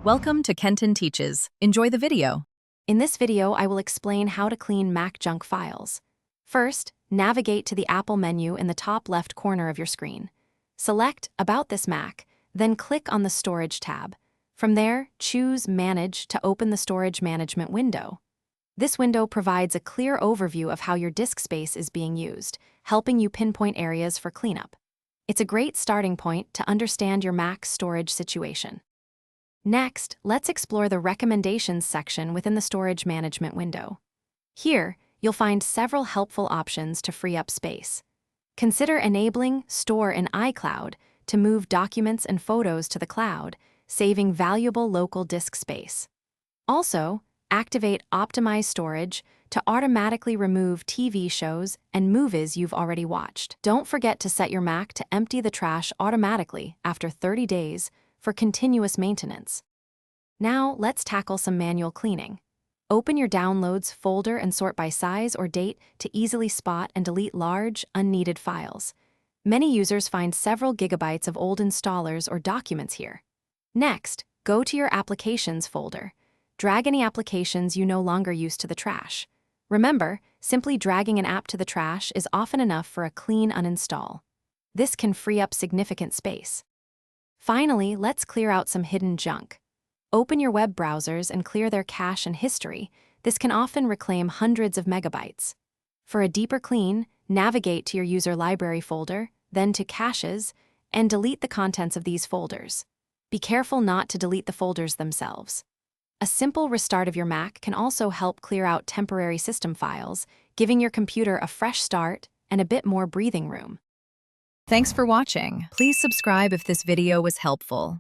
Welcome to Kenton Teaches. Enjoy the video. In this video, I will explain how to clean Mac junk files. First, navigate to the Apple menu in the top left corner of your screen. Select About this Mac, then click on the Storage tab. From there, choose Manage to open the Storage Management window. This window provides a clear overview of how your disk space is being used, helping you pinpoint areas for cleanup. It's a great starting point to understand your Mac's storage situation. Next, let's explore the Recommendations section within the Storage Management window. Here, you'll find several helpful options to free up space. Consider enabling Store in iCloud to move documents and photos to the cloud, saving valuable local disk space. Also, activate Optimize Storage to automatically remove TV shows and movies you've already watched. Don't forget to set your Mac to empty the trash automatically after 30 days for continuous maintenance. Now, let's tackle some manual cleaning. Open your Downloads folder and sort by size or date to easily spot and delete large, unneeded files. Many users find several gigabytes of old installers or documents here. Next, go to your Applications folder. Drag any applications you no longer use to the trash. Remember, simply dragging an app to the trash is often enough for a clean uninstall. This can free up significant space. Finally, let's clear out some hidden junk. Open your web browsers and clear their cache and history. This can often reclaim hundreds of megabytes. For a deeper clean, navigate to your User Library folder, then to Caches, and delete the contents of these folders. Be careful not to delete the folders themselves. A simple restart of your Mac can also help clear out temporary system files, giving your computer a fresh start and a bit more breathing room. Thanks for watching. Please subscribe if this video was helpful.